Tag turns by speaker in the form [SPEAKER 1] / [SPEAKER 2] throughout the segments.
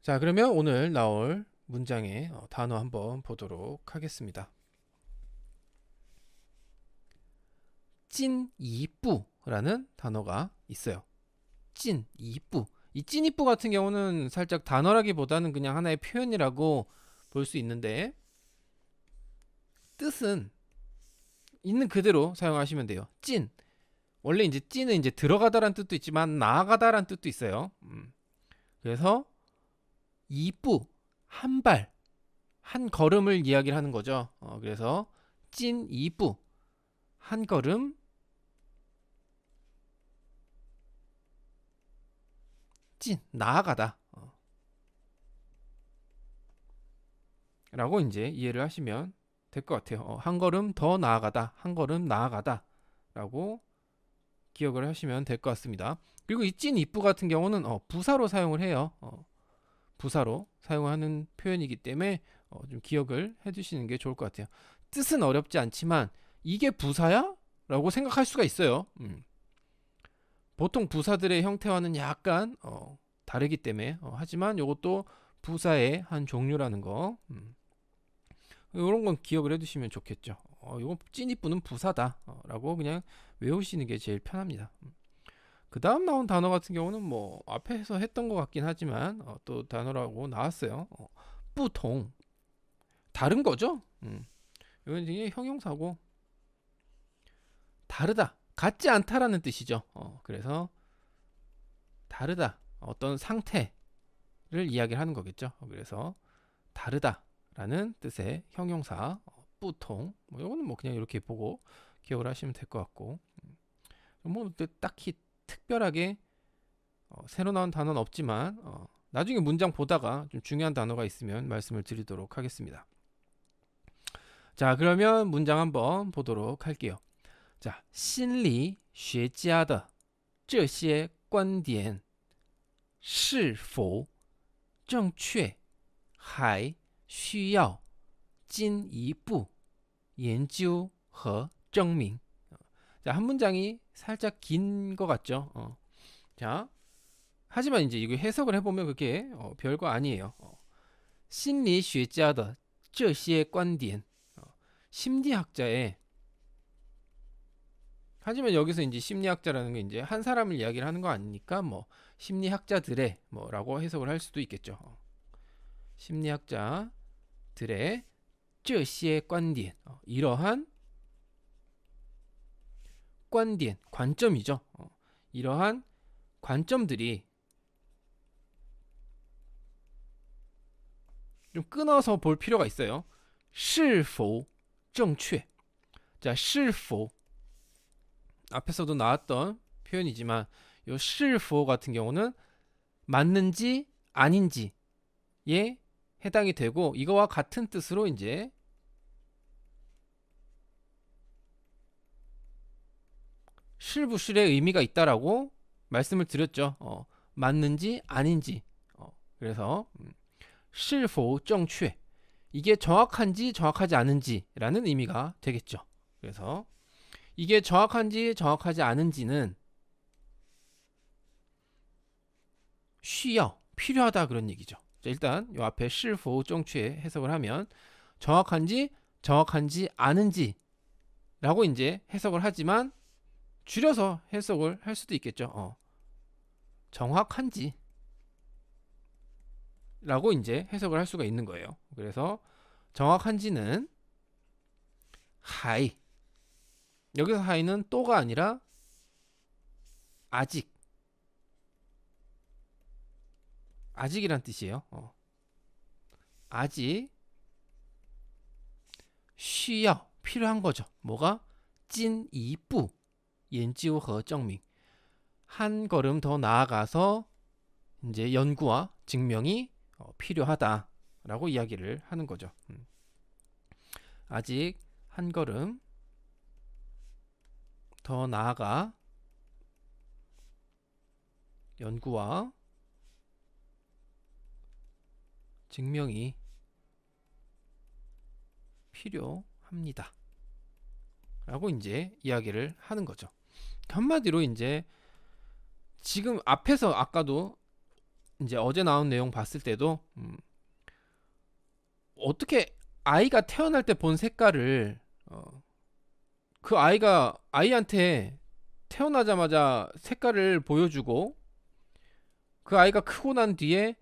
[SPEAKER 1] 자, 그러면 오늘 나올 문장의 단어 한번 보도록 하겠습니다. 찐이뿌라는 단어가 있어요. 찐이뿌. 이 찐이뿌 같은 경우는 살짝 단어라기보다는 그냥 하나의 표현이라고 볼 수 있는데 뜻은 있는 그대로 사용하시면 돼요. 찐. 원래 이제 찐은 이제 들어가다란 뜻도 있지만 나아가다란 뜻도 있어요. 그래서 이뿌 한 발, 한 걸음을 이야기를 하는 거죠. 그래서 찐 이뿌 한 걸음 찐 나아가다 라고 이제 이해를 하시면 될 것 같아요. 한 걸음 더 나아가다, 한 걸음 나아가다 라고 기억을 하시면 될 것 같습니다. 그리고 이 찐 이뿌 같은 경우는 부사로 사용을 해요. 부사로 사용하는 표현이기 때문에 좀 기억을 해두시는 게 좋을 것 같아요. 뜻은 어렵지 않지만 이게 부사야? 라고 생각할 수가 있어요. 보통 부사들의 형태와는 약간 다르기 때문에 하지만 이것도 부사의 한 종류라는 거 이런 건 기억을 해두시면 좋겠죠. 이거 찐이뿌는 부사다 라고 그냥 외우시는 게 제일 편합니다. 그 다음 나온 단어 같은 경우는 뭐 앞에서 했던 것 같긴 하지만 또 단어라고 나왔어요. 뿌통 다른 거죠. 이건 되게 형용사고 다르다 같지 않다라는 뜻이죠. 그래서 다르다 어떤 상태를 이야기를 하는 거겠죠. 그래서 다르다라는 뜻의 형용사 뿌통 뭐 이거는 뭐 그냥 이렇게 보고 기억을 하시면 될 것 같고 뭐 딱히 특별하게 새로 나온 단어는 없지만 나중에 문장 보다가 좀 중요한 단어가 있으면 말씀을 드리도록 하겠습니다. 자, 그러면 문장 한번 보도록 할게요. 자, 心理学家的这些观点是否正确，还需要进一步研究和证明。 자, 한 문장이 살짝 긴 것 같죠? 자, 하지만 이제 이거 해석을 해보면 그게 별거 아니에요. 心理学家的这些观点 심리학자의 하지만 여기서 이제 심리학자라는 게 이제 한 사람을 이야기를 하는 거 아니니까 뭐 심리학자들의 뭐라고 해석을 할 수도 있겠죠. 심리학자들의 这些观点 이러한 观点 관점이죠. 이러한 관점들이 좀 끊어서 볼 필요가 있어요. 是否正确? 자, 是否 앞에서도 나왔던 표현이지만 이 是否 같은 경우는 맞는지 아닌지에 해당이 되고 이거와 같은 뜻으로 이제 실부실의 의미가 있다라고 말씀을 드렸죠. 맞는지 아닌지. 그래서 是否正确 이게 정확한지 정확하지 않은지라는 의미가 되겠죠. 그래서 이게 정확한지 정확하지 않은지는 需要 필요하다 그런 얘기죠. 자, 일단 이 앞에 是否正确 해석을 하면 정확한지 정확한지 않은지라고 이제 해석을 하지만 줄여서 해석을 할 수도 있겠죠. 정확한지 라고 이제 해석을 할 수가 있는 거예요. 그래서 정확한지는 하이 여기서 하이는 또가 아니라 아직 아직이란 뜻이에요. 아직 需要 필요한 거죠. 뭐가 进一步 研究和 证明 한 걸음 더 나아가서 이제 연구와 증명이 필요하다라고 이야기를 하는 거죠. 아직 한 걸음 더 나아가 연구와 증명이 필요합니다. 라고 이제 이야기를 하는 거죠. 한마디로 이제 지금 앞에서 아까도 이제 어제 나온 내용 봤을 때도 어떻게 아이가 태어날 때 본 색깔을 그 아이한테 태어나자마자 색깔을 보여주고 그 아이가 크고 난 뒤에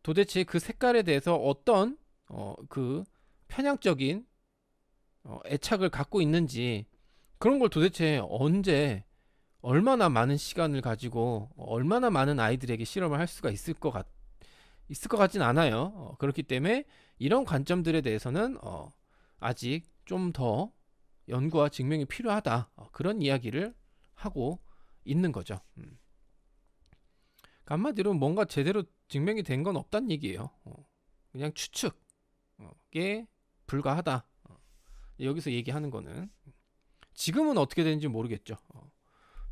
[SPEAKER 1] 도대체 그 색깔에 대해서 어떤 그 편향적인 애착을 갖고 있는지 그런 걸 도대체 언제 얼마나 많은 시간을 가지고 얼마나 많은 아이들에게 실험을 할 수가 있을 것 같진 않아요. 그렇기 때문에 이런 관점들에 대해서는 아직 좀 더 연구와 증명이 필요하다. 그런 이야기를 하고 있는 거죠. 그러니까 한마디로 뭔가 제대로 증명이 된 건 없다는 얘기예요. 그냥 추측에 불과하다. 여기서 얘기하는 거는 지금은 어떻게 되는지 모르겠죠.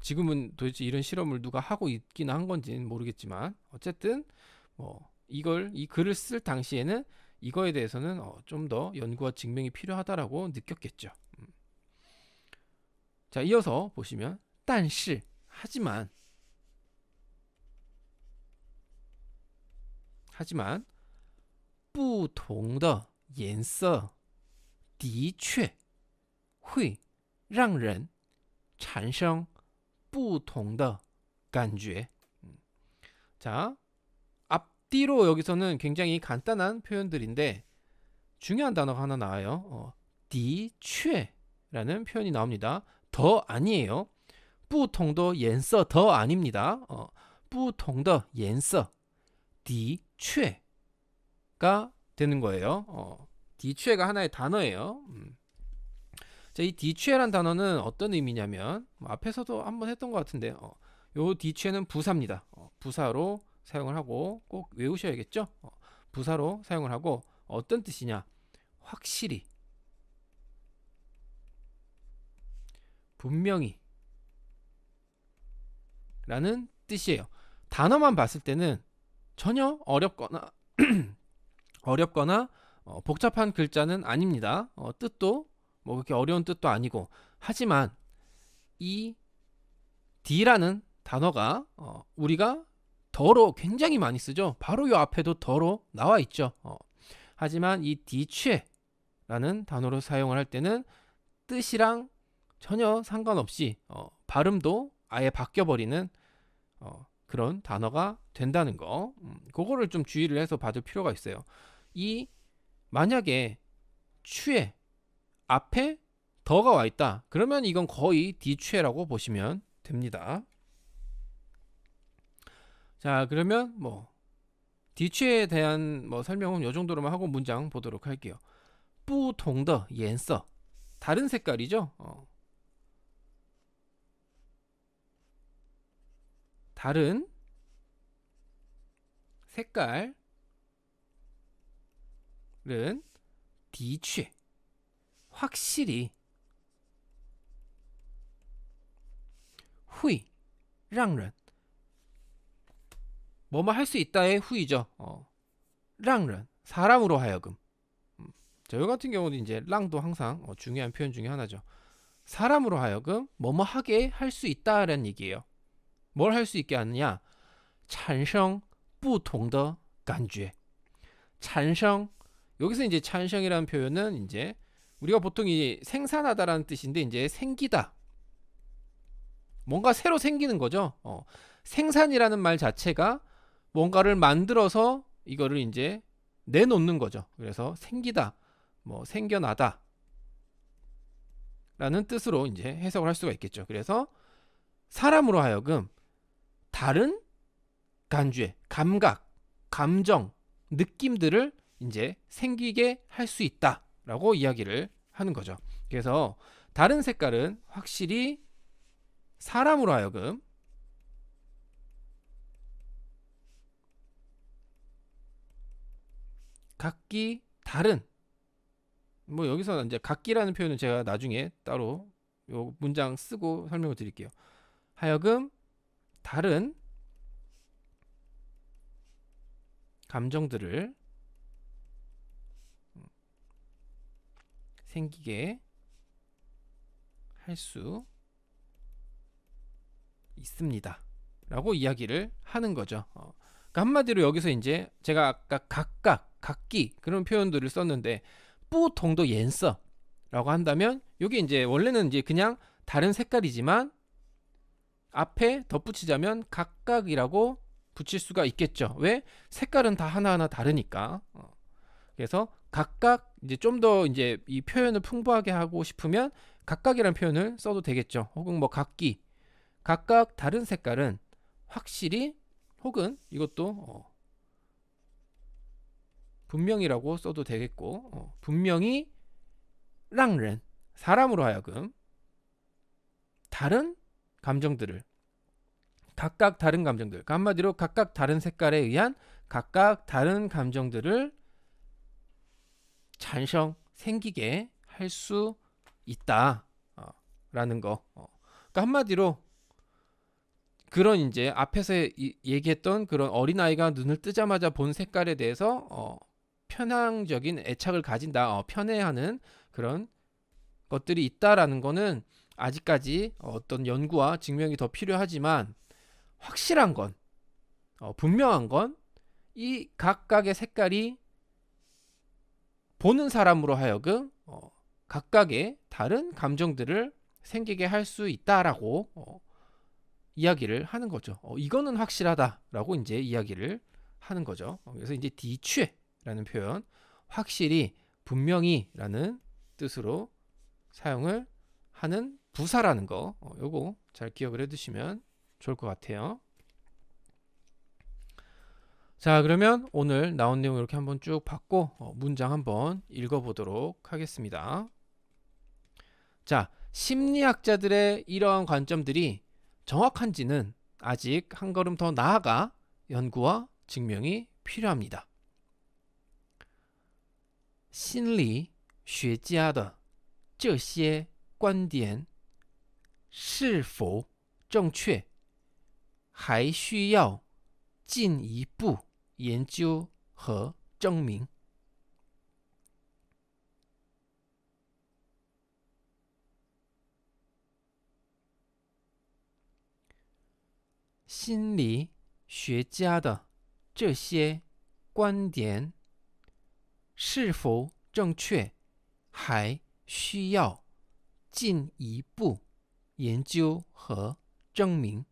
[SPEAKER 1] 지금은 도대체 이런 실험을 누가 하고 있긴 한 건지는 모르겠지만 어쨌든 이 글을 쓸 당시에는 이거에 대해서는 좀 더 연구와 증명이 필요하다라고 느꼈겠죠. 자, 이어서 보시면 但是 하지만 不同的颜色的确会让人产生不同的感觉. 자, 앞뒤로 여기서는 굉장히 간단한 표현들인데 중요한 단어가 하나 나와요. 的确라는 표현이 나옵니다. 더 아니에요. 不同的颜色 더 아닙니다. 不同的颜色的确가 되는 거예요. 的确가 하나의 단어예요. 자, 이 的确란 단어는 어떤 의미냐면 앞에서도 한번 했던 것 같은데 요 的确는 부사입니다. 부사로 사용을 하고 꼭 외우셔야겠죠. 부사로 사용을 하고 어떤 뜻이냐? 확실히, 분명히 라는 뜻이에요. 단어만 봤을 때는 전혀 어렵거나 복잡한 글자는 아닙니다. 뜻도 뭐 그렇게 어려운 뜻도 아니고 하지만 이 D라는 단어가 우리가 더로 굉장히 많이 쓰죠. 바로 이 앞에도 더로 나와 있죠. 하지만 이 디취라는 단어로 사용을 할 때는 뜻이랑 전혀 상관없이 발음도 아예 바뀌어버리는 그런 단어가 된다는 거. 그거를 좀 주의를 해서 받을 필요가 있어요. 만약에 취에 앞에 더가 와 있다. 그러면 이건 거의 디취라고 보시면 됩니다. 자, 그러면 디취에 대한 설명은 이 정도로만 하고 문장 보도록 할게요. 不同的颜色 다른 색깔이죠. 다른 색깔은 的确 확실히 会让人 뭐뭐 할 수 있다의 후이죠. 让人 사람으로 하여금. 자, 요 같은 경우는 이제 랑도 항상 중요한 표현 중에 하나죠. 사람으로 하여금 뭐뭐 하게 할 수 있다라는 얘기예요. 뭘 할 수 있게 하느냐? 产生不同的感觉. 产生 여기서 이제 产生이라는 표현은 이제 우리가 보통 이 생산하다라는 뜻인데 이제 생기다. 뭔가 새로 생기는 거죠. 생산이라는 말 자체가 뭔가를 만들어서 이거를 이제 내놓는 거죠. 그래서 생기다, 생겨나다 라는 뜻으로 이제 해석을 할 수가 있겠죠. 그래서 사람으로 하여금 다른 간주의 감각, 감정, 느낌들을 이제 생기게 할 수 있다라고 이야기를 하는 거죠. 그래서 다른 색깔은 확실히 사람으로 하여금 각기 다른 여기서 이제 각기라는 표현은 제가 나중에 따로 요 문장 쓰고 설명을 드릴게요. 하여금 다른 감정들을 생기게 할 수 있습니다. 라고 이야기를 하는 거죠. 그러니까 한마디로 여기서 이제 제가 아까 각각, 각기 그런 표현들을 썼는데 不同的颜色라고 한다면 이게 이제 원래는 이제 그냥 다른 색깔이지만 앞에 덧붙이자면 각각이라고 붙일 수가 있겠죠. 왜? 색깔은 다 하나하나 다르니까. 그래서 각각 이제 좀 더 이제 이 표현을 풍부하게 하고 싶으면 각각이라는 표현을 써도 되겠죠. 혹은 뭐 각기, 각각 다른 색깔은 확실히 혹은 이것도 분명이라고 써도 되겠고 분명히 让人 사람으로 하여금 다른 감정들을 각각 다른 감정들 그러니까 한마디로 각각 다른 색깔에 의한 각각 다른 감정들을产生 생기게 할 수 있다 라는 거 그러니까 한마디로 그런 이제 앞에서 얘기했던 그런 어린아이가 눈을 뜨자마자 본 색깔에 대해서 편향적인 애착을 가진다 편애하는 그런 것들이 있다라는 거는 아직까지 어떤 연구와 증명이 더 필요하지만 확실한 건 분명한 건 이 각각의 색깔이 보는 사람으로 하여금 각각의 다른 감정들을 생기게 할 수 있다라고 이야기를 하는 거죠. 이거는 확실하다라고 이제 이야기를 하는 거죠. 그래서 이제 디취라는 표현, 확실히, 분명히라는 뜻으로 사용을 하는 부사라는 거, 요거 잘 기억을 해두시면 좋을 것 같아요. 자, 그러면 오늘 나온 내용 이렇게 한번 쭉 봤고 문장 한번 읽어보도록 하겠습니다. 자, 심리학자들의 이러한 관점들이 정확한지는 아직 한 걸음 더 나아가 연구와 증명이 필요합니다. 心理学家的这些观点是否正确，还需要进一步研究和证明。心理学家的这些观点是否正确，还需要进一步研究和证明。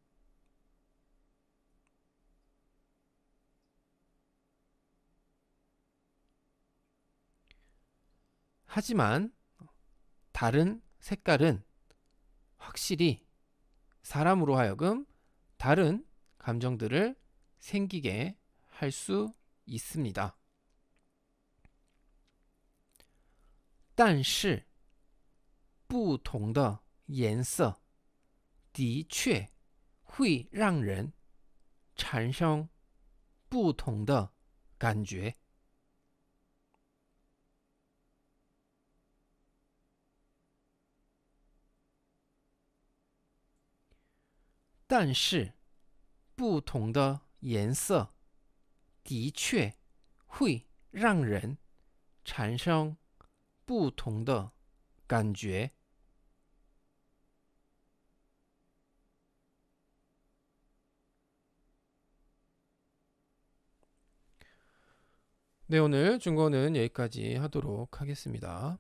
[SPEAKER 1] 하지만 다른 색깔은 확실히 사람으로 하여금 다른 감정들을 생기게 할 수 있습니다. 但是不同的颜色的确会让人产生不同的感觉。 但是不同的颜色的确会让人产生不同的感觉。 네, 오늘 중거는 여기까지 하도록 하겠습니다.